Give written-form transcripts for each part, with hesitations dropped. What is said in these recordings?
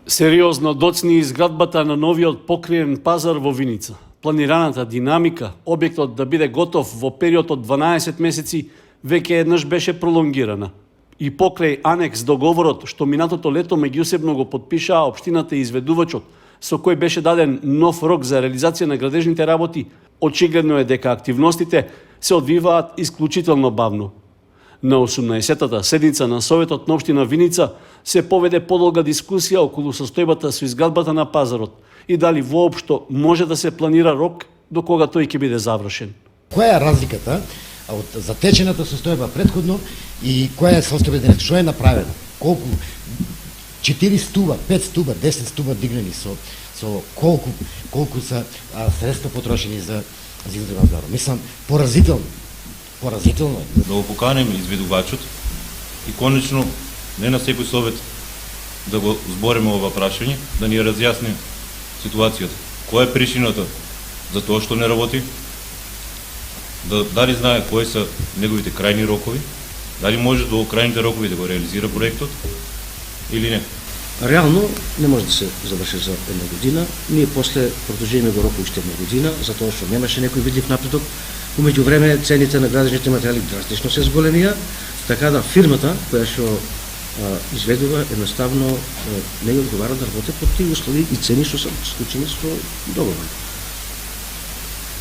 Сериозно доцни изградбата на новиот покриен пазар во Виница. Планираната динамика, објектот да биде готов во период од 12 месеци, веќе еднаш беше пролонгирана. И покрај анекс договорот, што минатото лето меѓусебно го потпишаа општината и изведувачот, со кој беше даден нов рок за реализација на градежните работи, очигледно е дека активностите се одвиваат исклучително бавно. На 18-тата седница на Советот на општина Виница се поведе подолга дискусија околу состојбата со изградбата на пазарот и дали воопшто може да се планира рок до кога тој ќе биде завршен. Која е разликата од затечената состојба претходно и која е состојба денес? Што е направено? Колку 4 стуба, 5 стуба, 10 стуба дигнени со колку са средства потрошени за изградба на пазарот? Мислам, поразително е. Да го поканем изведувачот и конечно не на секој совет да го збориме ова прашање, да ни разјасни ситуацијата. Која е причината за тоа што не работи? Дали знае кои се неговите крајни рокови? Дали може до крајните рокови да го реализира проектот или не? Реално не може да се заврши за една година. Ние после продолжиме го рокот уште една година, затоа што немаше некој видлив напредок. Умеѓу време цените на градежните материјали драстично се зголемија, така да фирмата која што изведува едноставно не ја одговара да работи под тие услови и цени што се склучени со договор.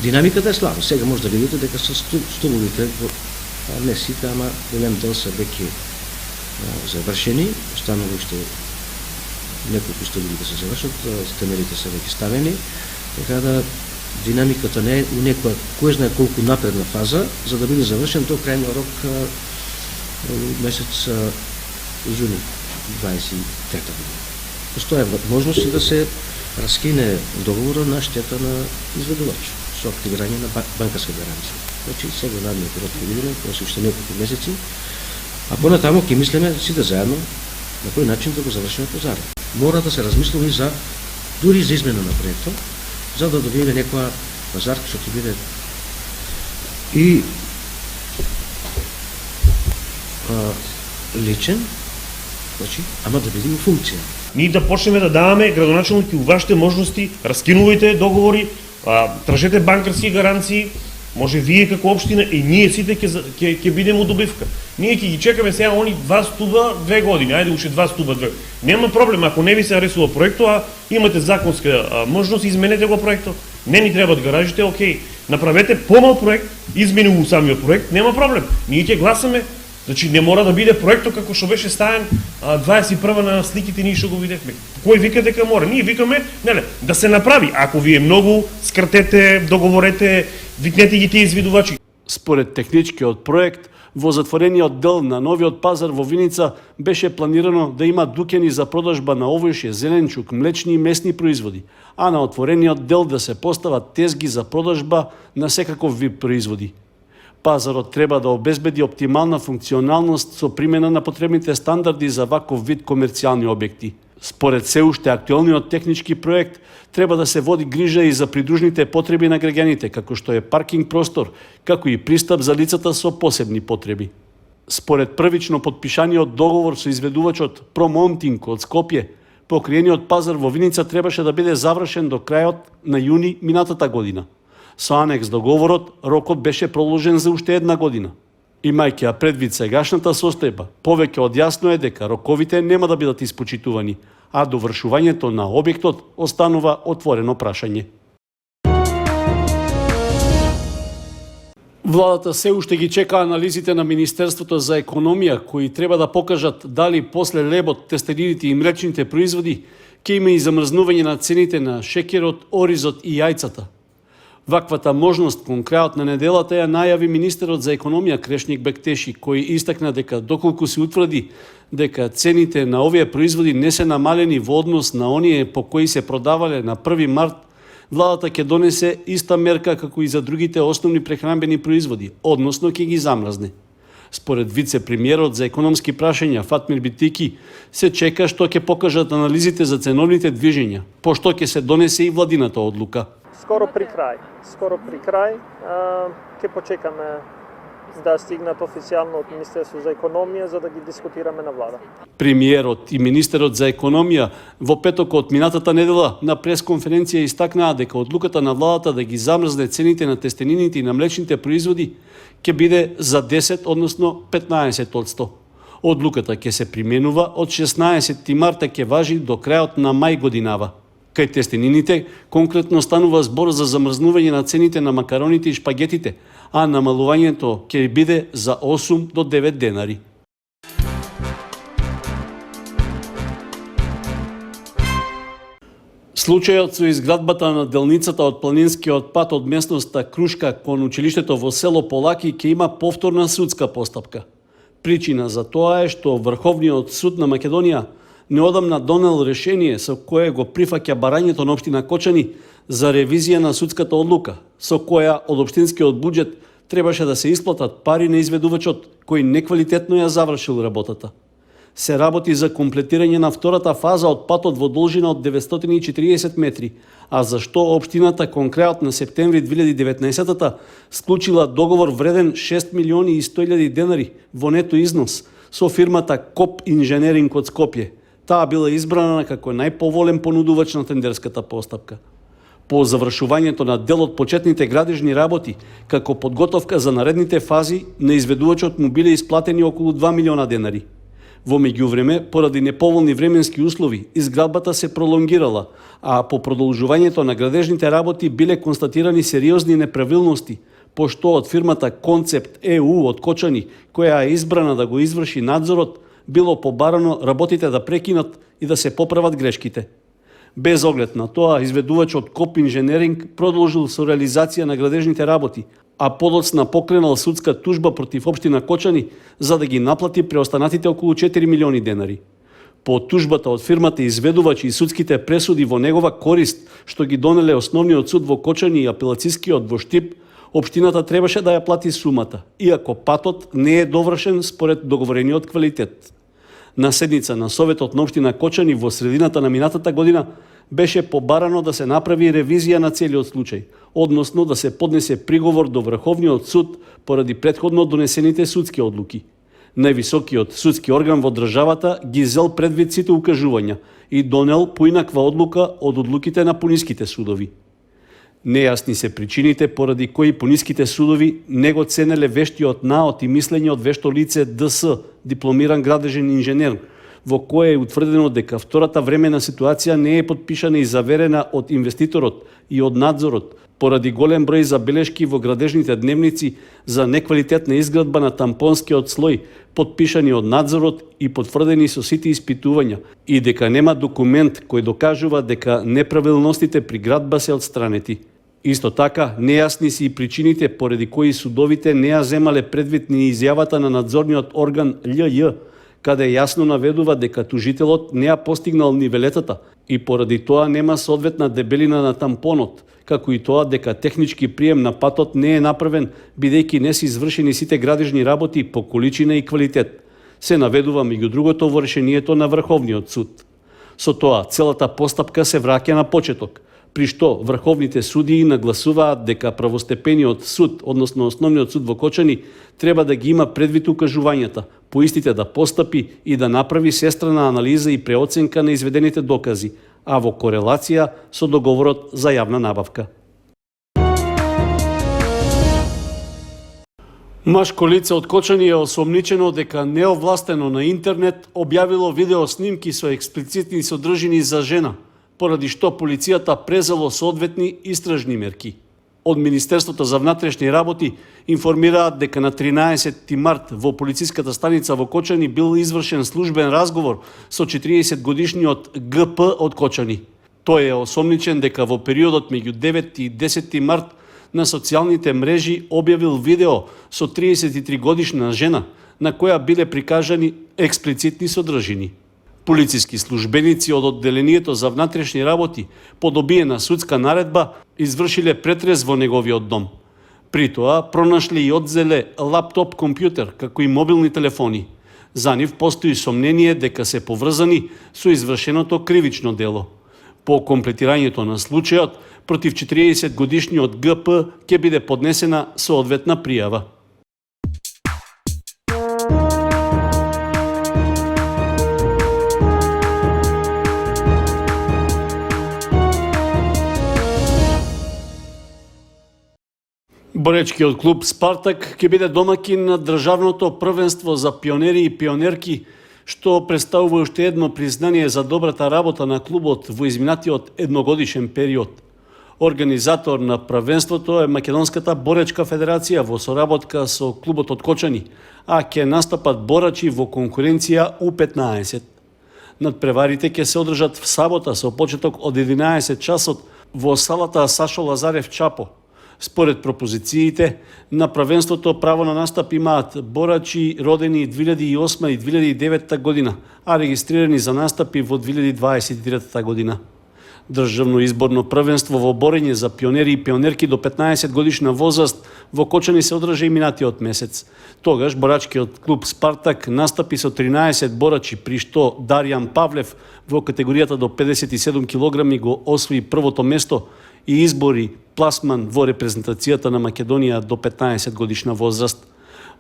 Динамиката е слаба. Сега може да видите дека се стубовите, не сите, ама голем дел се веќе завршени, останало уште неколку стубови да се завршат, темелите се веќе ставени, така да динамиката не е у некоја кој знае колку напредна фаза, за да биде завршен до крајниот рок месец јуни 23 година. Постоја можност да се раскине договора на штета на изведувач со активирање на банкарска гаранција. Значи сега наредниот период ќе видиме, кога се уште неколку месеци, а понатаму ќе мислиме сите заедно на кој начин да го завршиме пазарот. Мора да се размислува и за дури за измена на проектот, за да добиеме некоја пазар што ќе биде и личен, значи, ама да биде и функција. Ние да почнеме да даваме градоначалник и вашите можности, раскинувајте договори, тражете банкарски гаранции, може вие како општина и ние сите ќе бидеме у добивка. Ние ќе ги чекаме сега они 2 стуба 2 години, ајде уште 2 стуба 2. Нема проблем, ако не ви се нарисува проектот, а имате законска можност, изменете го проектот. Не ни требаат гаражите, окей. Направете помал проект, измени у самиот проект, нема проблем. Ние ќе гласаме. Значи не мора да биде проектот како што беше ставен 21 на сликите ние што го видевме. Кој вика дека мора? Ние викаме, да се направи. Ако ви е многу, скратете, договорете, викнете ги тие извидувачи. Според техничкиот проект, во затворениот дел на новиот пазар во Виница беше планирано да има дукени за продажба на овошје, зеленчук, млечни и месни производи, а на отворениот дел да се постават тезги за продажба на секаков вид производи. Пазарот треба да обезбеди оптимална функционалност со примена на потребните стандарди за ваков вид комерцијални објекти. Според се уште актуелниот технички проект, треба да се води грижа и за придружните потреби на граѓаните, како што е паркинг простор, како и пристап за лицата со посебни потреби. Според првично подпишаниот договор со изведувачот Промонтинг од Скопје, покриениот пазар во Виница требаше да биде завршен до крајот на јуни минатата година. Со анекс договорот, рокот беше проложен за уште една година. Имајќи ја предвид сегашната состојба, повеќе од јасно е дека роковите нема да бидат испочитувани, а довршувањето на објектот останува отворено прашање. Владата се уште ги чека анализите на Министерството за економија, кои треба да покажат дали после лебот, тестерините и млечните производи ќе има и замрзнување на цените на шеќерот, оризот и јајцата. Ваквата можност кон крајот на неделата ја најави министерот за економија Крешник Бектеши, кој истакна дека доколку се утврди дека цените на овие производи не се намалени во однос на оние по кои се продавале на 1 март, владата ќе донесе иста мерка како и за другите основни прехранбени производи, односно ќе ги замразне. Според вице-премиерот за економски прашања Фатмир Битики, се чека што ќе покажат анализите за ценовните движења, пошто ќе се донесе и владината одлука. Скоро при крај. Ќе почекаме да стигнат официјално од Министерство за економија за да ги дискутираме на влада. Премиерот и министерот за економија во петокот минатата недела на пресконференција истакнаа дека одлуката на владата да ги замрзне цените на тестенините и на млечните производи ќе биде за 10, односно 15%. Одлуката ќе се применува од 16 марта, ќе важи до крајот на мај годинава. Кај тестенините конкретно станува збор за замрзнување на цените на макароните и шпагетите, а намалувањето ќе биде за 8 до 9 денари. Случајот со изградбата на делницата од планинскиот пат од местноста Крушка кон училиштето во село Полаки ќе има повторна судска постапка. Причина за тоа е што Врховниот суд на Македонија неодамна донел решение со кое го прифаќа барањето на општина Кочани за ревизија на судската одлука, со која од општинскиот буџет требаше да се исплатат пари на изведувачот кој неквалитетно ја завршил работата. Се работи за комплетирање на втората фаза од патот во должина од 940 метри, а зашто општината кон крајот на септември 2019 склучила договор вреден 6 милиони и 100.000 денари во нето износ со фирмата КОП Инженеринг од Скопје. Таа била избрана како најповолен понудувач на тендерската постапка. По завршувањето на дел од почетните градежни работи, како подготовка за наредните фази, на изведувачот му биле исплатени околу 2 милиона денари. Во меѓувреме, поради неповолни временски услови, изградбата се пролонгирала, а по продолжувањето на градежните работи биле констатирани сериозни неправилности, пошто од фирмата Концепт ЕУ од Кочани, која е избрана да го изврши надзорот, било побарано работите да прекинат и да се поправат грешките. Без оглед на тоа, изведувачот КОП Инженеринг продолжил со реализација на градежните работи, а подоцна покренал судска тужба против општина Кочани за да ги наплати преостанатите околу 4 милиони денари. По тужбата од фирмата изведувач и судските пресуди во негова корист, што ги донеле Основниот суд во Кочани и Апелацискиот во Штип, општината требаше да ја плати сумата, иако патот не е довршен според договорениот квалитет. На седница на Советот на општина Кочани во средината на минатата година беше побарано да се направи ревизија на целиот случај, односно да се поднесе приговор до Врховниот суд поради претходно донесените судски одлуки. Највисокиот судски орган во државата ги зел предвид сите укажувања и донел поинаква одлука од одлуките на пониските судови. Нејасни се причините поради кои пониските судови не го ценеле вештиот наод и мислење од вешто лице ДС, дипломиран градежен инженер, во кое е утврдено дека втората времена ситуација не е подпишана и заверена од инвеститорот и од надзорот, поради голем број забелешки во градежните дневници за неквалитетна изградба на тампонскиот слој, подпишани од надзорот и потврдени со сите испитувања, и дека нема документ кој докажува дека неправилностите при градба се отстранети. Исто така, нејасни се и причините поради кои судовите не ја земале предвид ни изјавата на надзорниот орган љј, каде јасно наведува дека тужителот не ја постигнал нивелетата и поради тоа нема соодветна дебелина на тампонот, како и тоа дека технички прием на патот не е направен, бидејќи не се извршени сите градежни работи по количина и квалитет. Се наведува меѓу другото во решението на Врховниот суд. Со тоа, целата постапка се враќа на почеток, при што врховните судии нагласуваат дека правостепениот суд, односно Основниот суд во Кочани, треба да ги има предвид укажувањата, по истите да постапи и да направи сестрана анализа и преоценка на изведените докази, а во корелација со договорот за јавна набавка. Машко лице од Кочани е осомничено дека неовластено на интернет објавило видео снимки со експлицитни содржини за жена, поради што полицијата презело соодветни истражни мерки. Од Министерството за внатрешни работи информираат дека на 13 март во полициската станица во Кочани бил извршен службен разговор со 40-годишниот ГП од Кочани. Тој е осомничен дека во периодот меѓу 9 и 10 март на социјалните мрежи објавил видео со 33-годишна жена на која биле прикажани експлицитни содржини. Полициски службеници од одделението за внатрешни работи по добиена судска наредба извршиле претрес во неговиот дом. При тоа пронашле и одзеле лаптоп компјутер, како и мобилни телефони. За нив постои сомнение дека се поврзани со извршеното кривично дело. По комплетирањето на случајот, против 40 годишниот ГП ќе биде поднесена соодветна пријава. Боречкиот клуб Спартак ќе биде домакин на државното првенство за пионери и пионерки, што представува уште едно признание за добрата работа на клубот во изминатиот едногодишен период. Организатор на првенството е Македонската боречка федерација во соработка со клубот од Кочани, а ќе настапат борачи во конкуренција У15. Надпреварите ќе се одржат в сабота со почеток од 11 часот во салата Сашо Лазарев Чапо. Според пропозициите на првенството право на настап имаат борачи родени 2008 и 2009 година, а регистрирани за настапи во 2023 година. Државно изборно првенство во борење за пионери и пионерки до 15 годишна возраст во Кочани се одржа и минатиот месец. Тогаш борачкиот клуб Спартак настапи со 13 борачи, при што Дарјан Павлев во категоријата до 57 кг го освои првото место и избори пласман во репрезентацијата на Македонија до 15 годишна возраст.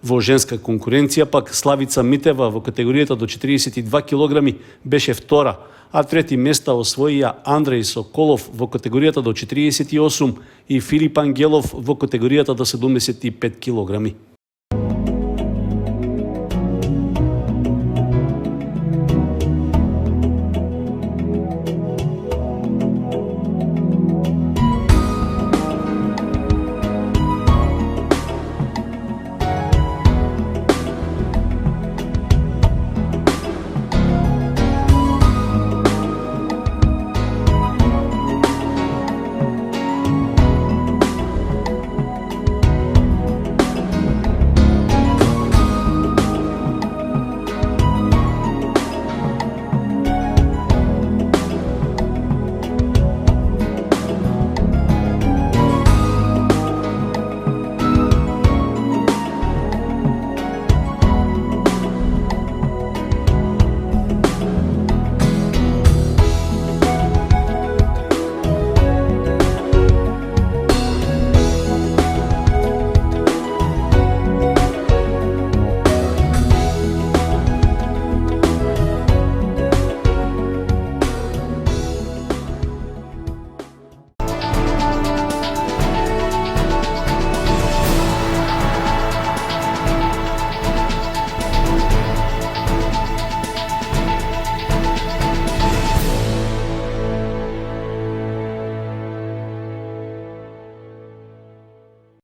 Во женска конкуренција пак Славица Митева во категоријата до 42 кг беше втора, а трети места освоија Андреј Соколов во категоријата до 48 и Филип Ангелов во категоријата до 75 кг.